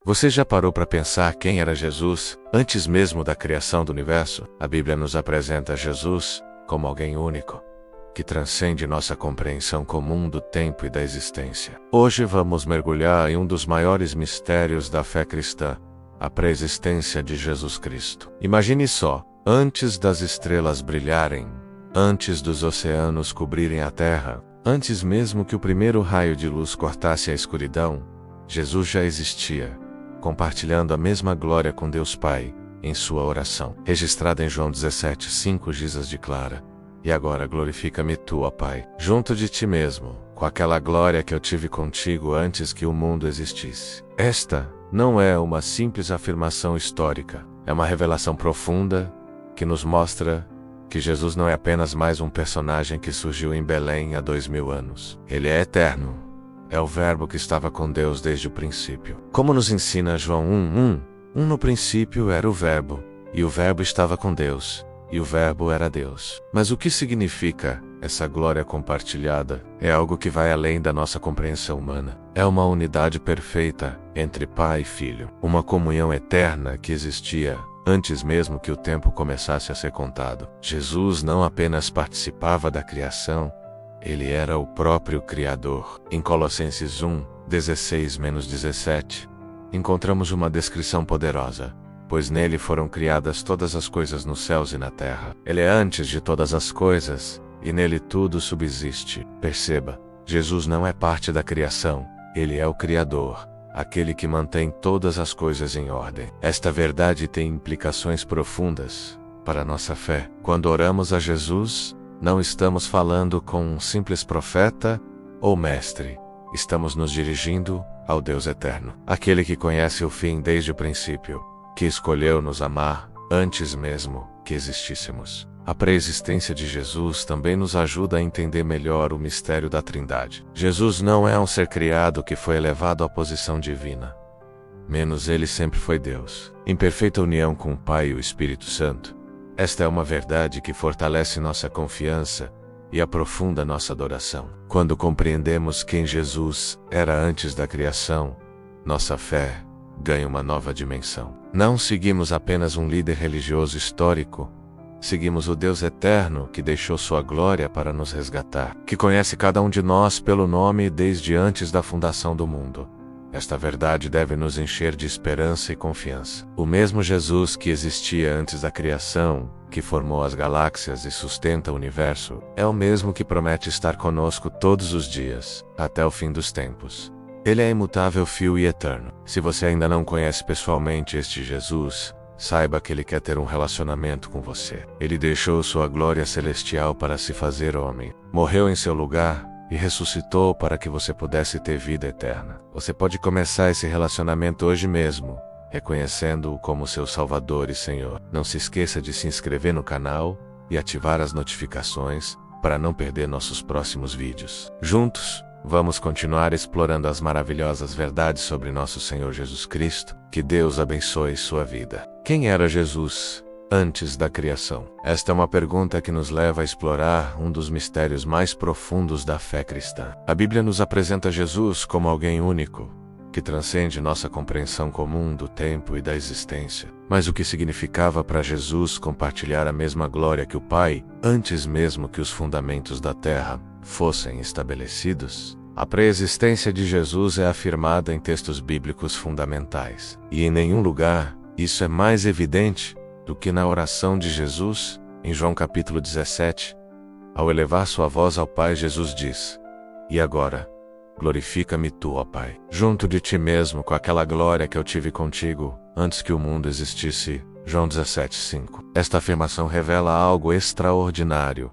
Você já parou para pensar quem era Jesus antes mesmo da criação do universo? A Bíblia nos apresenta Jesus como alguém único, que transcende nossa compreensão comum do tempo e da existência. Hoje vamos mergulhar em um dos maiores mistérios da fé cristã, a pré-existência de Jesus Cristo. Imagine só, antes das estrelas brilharem, antes dos oceanos cobrirem a terra, antes mesmo que o primeiro raio de luz cortasse a escuridão, Jesus já existia, compartilhando a mesma glória com Deus Pai, em sua oração. Registrada em João 17:5, Jesus declara: "E agora glorifica-me tu, ó Pai, junto de ti mesmo, com aquela glória que eu tive contigo antes que o mundo existisse." Esta não é uma simples afirmação histórica, é uma revelação profunda que nos mostra que Jesus não é apenas mais um personagem que surgiu em Belém há 2000 anos. Ele é eterno. É o Verbo que estava com Deus desde o princípio. Como nos ensina João 1:1, no princípio era o Verbo, e o Verbo estava com Deus, e o Verbo era Deus. Mas o que significa essa glória compartilhada? É algo que vai além da nossa compreensão humana. É uma unidade perfeita entre Pai e Filho. Uma comunhão eterna que existia antes mesmo que o tempo começasse a ser contado. Jesus não apenas participava da criação, ele era o próprio Criador. Em Colossenses 1:16-17, encontramos uma descrição poderosa: "Pois nele foram criadas todas as coisas nos céus e na terra. Ele é antes de todas as coisas, e nele tudo subsiste." Perceba, Jesus não é parte da criação, ele é o Criador, aquele que mantém todas as coisas em ordem. Esta verdade tem implicações profundas para a nossa fé. Quando oramos a Jesus, não estamos falando com um simples profeta ou mestre. Estamos nos dirigindo ao Deus eterno, aquele que conhece o fim desde o princípio, que escolheu nos amar antes mesmo que existíssemos. A pré-existência de Jesus também nos ajuda a entender melhor o mistério da Trindade. Jesus não é um ser criado que foi elevado à posição divina. Menos ele sempre foi Deus, em perfeita união com o Pai e o Espírito Santo. Esta é uma verdade que fortalece nossa confiança e aprofunda nossa adoração. Quando compreendemos quem Jesus era antes da criação, nossa fé ganha uma nova dimensão. Não seguimos apenas um líder religioso histórico, seguimos o Deus eterno que deixou sua glória para nos resgatar, que conhece cada um de nós pelo nome desde antes da fundação do mundo. Esta verdade deve nos encher de esperança e confiança. O mesmo Jesus que existia antes da criação, que formou as galáxias e sustenta o universo, é o mesmo que promete estar conosco todos os dias, até o fim dos tempos. Ele é imutável, fiel e eterno. Se você ainda não conhece pessoalmente este Jesus, saiba que ele quer ter um relacionamento com você. Ele deixou sua glória celestial para se fazer homem, morreu em seu lugar e ressuscitou para que você pudesse ter vida eterna. Você pode começar esse relacionamento hoje mesmo, reconhecendo-o como seu Salvador e Senhor. Não se esqueça de se inscrever no canal e ativar as notificações para não perder nossos próximos vídeos. Juntos, vamos continuar explorando as maravilhosas verdades sobre nosso Senhor Jesus Cristo. Que Deus abençoe sua vida. Quem era Jesus antes da criação? Esta é uma pergunta que nos leva a explorar um dos mistérios mais profundos da fé cristã. A Bíblia nos apresenta Jesus como alguém único, que transcende nossa compreensão comum do tempo e da existência. Mas o que significava para Jesus compartilhar a mesma glória que o Pai, antes mesmo que os fundamentos da terra fossem estabelecidos? A pré-existência de Jesus é afirmada em textos bíblicos fundamentais, e em nenhum lugar isso é mais evidente do que na oração de Jesus, em João capítulo 17. Ao elevar sua voz ao Pai, Jesus diz: "E agora, glorifica-me tu, ó Pai, junto de ti mesmo com aquela glória que eu tive contigo antes que o mundo existisse." João 17:5. Esta afirmação revela algo extraordinário,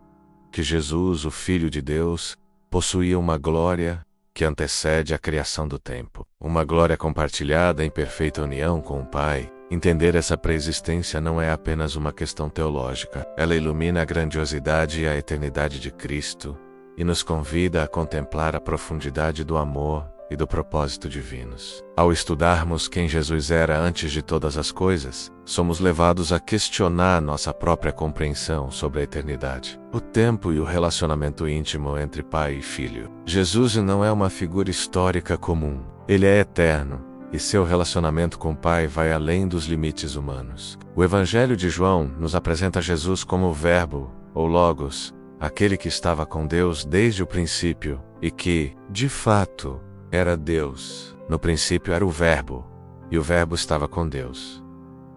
que Jesus, o Filho de Deus, possuía uma glória que antecede a criação do tempo. Uma glória compartilhada em perfeita união com o Pai. Entender essa pré-existência não é apenas uma questão teológica. Ela ilumina a grandiosidade e a eternidade de Cristo e nos convida a contemplar a profundidade do amor e do propósito divinos. Ao estudarmos quem Jesus era antes de todas as coisas, somos levados a questionar nossa própria compreensão sobre a eternidade, o tempo e o relacionamento íntimo entre Pai e Filho. Jesus não é uma figura histórica comum. Ele é eterno, e seu relacionamento com o Pai vai além dos limites humanos. O Evangelho de João nos apresenta Jesus como o Verbo, ou Logos, aquele que estava com Deus desde o princípio, e que, de fato, era Deus. No princípio era o Verbo, e o Verbo estava com Deus.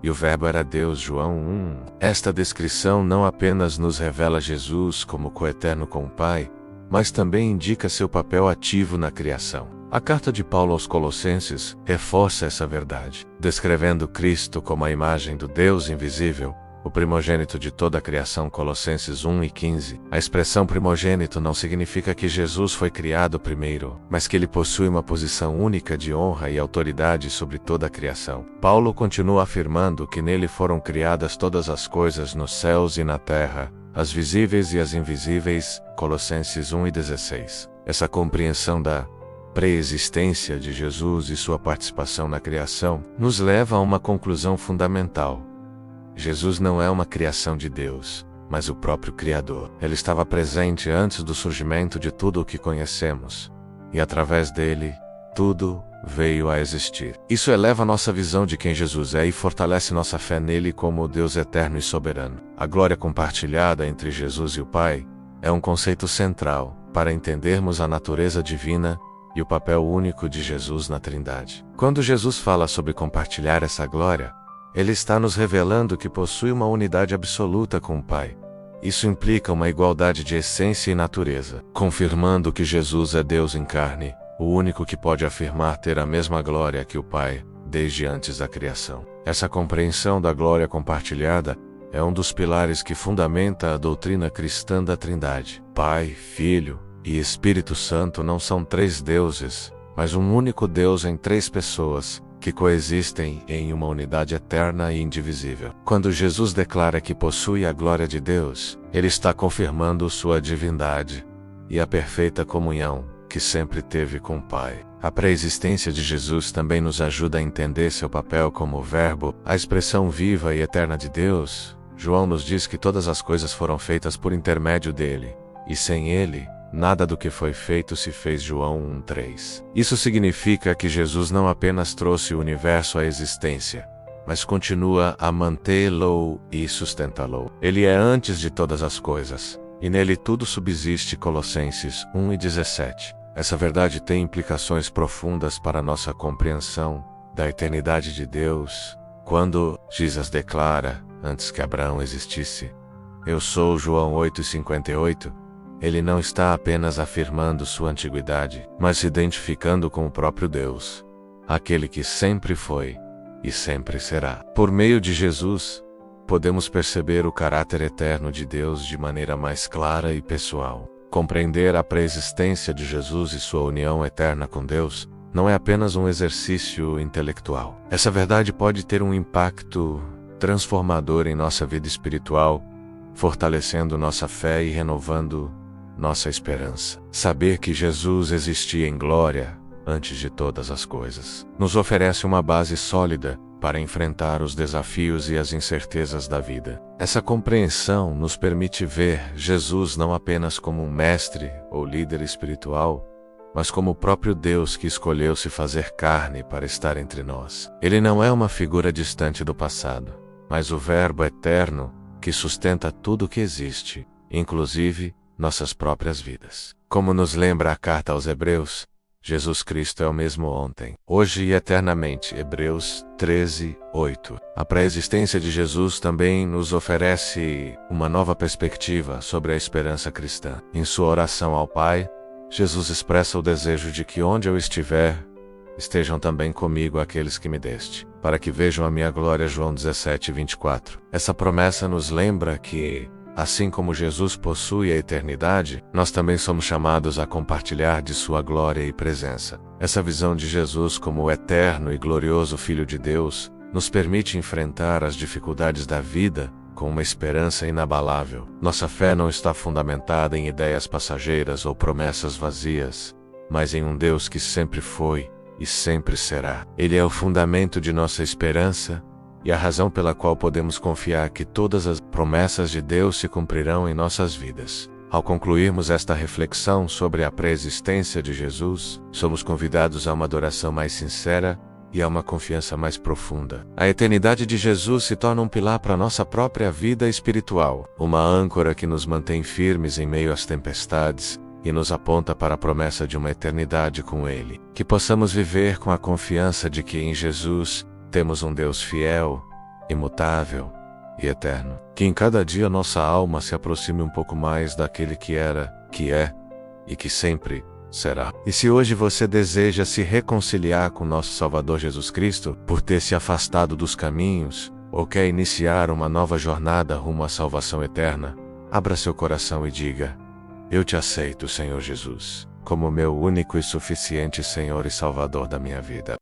E o Verbo era Deus, João 1. Esta descrição não apenas nos revela Jesus como coeterno com o Pai, mas também indica seu papel ativo na criação. A carta de Paulo aos Colossenses reforça essa verdade, descrevendo Cristo como a imagem do Deus invisível, o primogênito de toda a criação, Colossenses 1:15. A expressão primogênito não significa que Jesus foi criado primeiro, mas que ele possui uma posição única de honra e autoridade sobre toda a criação. Paulo continua afirmando que nele foram criadas todas as coisas nos céus e na terra, as visíveis e as invisíveis, Colossenses 1:16. Essa compreensão da pré-existência de Jesus e sua participação na criação nos leva a uma conclusão fundamental. Jesus não é uma criação de Deus, mas o próprio Criador. Ele estava presente antes do surgimento de tudo o que conhecemos, e através dele, tudo veio a existir. Isso eleva nossa visão de quem Jesus é e fortalece nossa fé nele como o Deus eterno e soberano. A glória compartilhada entre Jesus e o Pai é um conceito central para entendermos a natureza divina e o papel único de Jesus na Trindade. Quando Jesus fala sobre compartilhar essa glória, ele está nos revelando que possui uma unidade absoluta com o Pai. Isso implica uma igualdade de essência e natureza, confirmando que Jesus é Deus em carne, o único que pode afirmar ter a mesma glória que o Pai, desde antes da criação. Essa compreensão da glória compartilhada é um dos pilares que fundamenta a doutrina cristã da Trindade. Pai, Filho e Espírito Santo não são três deuses, mas um único Deus em três pessoas, que coexistem em uma unidade eterna e indivisível. Quando Jesus declara que possui a glória de Deus, ele está confirmando sua divindade e a perfeita comunhão que sempre teve com o Pai. A pré-existência de Jesus também nos ajuda a entender seu papel como o Verbo, a expressão viva e eterna de Deus. João nos diz que todas as coisas foram feitas por intermédio dele, e sem ele, nada do que foi feito se fez. João 1:3. Isso significa que Jesus não apenas trouxe o universo à existência, mas continua a mantê-lo e sustentá-lo. Ele é antes de todas as coisas, e nele tudo subsiste. Colossenses 1:17. Essa verdade tem implicações profundas para a nossa compreensão da eternidade de Deus. Quando Jesus declara, antes que Abraão existisse, "Eu sou", João 8:58, ele não está apenas afirmando sua antiguidade, mas se identificando com o próprio Deus, aquele que sempre foi e sempre será. Por meio de Jesus, podemos perceber o caráter eterno de Deus de maneira mais clara e pessoal. Compreender a pré-existência de Jesus e sua união eterna com Deus não é apenas um exercício intelectual. Essa verdade pode ter um impacto transformador em nossa vida espiritual, fortalecendo nossa fé e renovando nossa esperança. Saber que Jesus existia em glória antes de todas as coisas nos oferece uma base sólida para enfrentar os desafios e as incertezas da vida. Essa compreensão nos permite ver Jesus não apenas como um mestre ou líder espiritual, mas como o próprio Deus que escolheu se fazer carne para estar entre nós. Ele não é uma figura distante do passado, mas o Verbo eterno que sustenta tudo o que existe, inclusive nossas próprias vidas. Como nos lembra a carta aos Hebreus, Jesus Cristo é o mesmo ontem, hoje e eternamente. Hebreus 13:8. A pré-existência de Jesus também nos oferece uma nova perspectiva sobre a esperança cristã. Em sua oração ao Pai, Jesus expressa o desejo de que onde eu estiver, estejam também comigo aqueles que me deste, para que vejam a minha glória. João 17:24. Essa promessa nos lembra que, assim como Jesus possui a eternidade, nós também somos chamados a compartilhar de sua glória e presença. Essa visão de Jesus como o eterno e glorioso Filho de Deus nos permite enfrentar as dificuldades da vida com uma esperança inabalável. Nossa fé não está fundamentada em ideias passageiras ou promessas vazias, mas em um Deus que sempre foi e sempre será. Ele é o fundamento de nossa esperança e a razão pela qual podemos confiar que todas as promessas de Deus se cumprirão em nossas vidas. Ao concluirmos esta reflexão sobre a pré-existência de Jesus, somos convidados a uma adoração mais sincera e a uma confiança mais profunda. A eternidade de Jesus se torna um pilar para nossa própria vida espiritual, uma âncora que nos mantém firmes em meio às tempestades e nos aponta para a promessa de uma eternidade com Ele. Que possamos viver com a confiança de que em Jesus temos um Deus fiel, imutável e eterno. Que em cada dia nossa alma se aproxime um pouco mais daquele que era, que é e que sempre será. E se hoje você deseja se reconciliar com nosso Salvador Jesus Cristo por ter se afastado dos caminhos, ou quer iniciar uma nova jornada rumo à salvação eterna, abra seu coração e diga: eu te aceito, Senhor Jesus, como meu único e suficiente Senhor e Salvador da minha vida.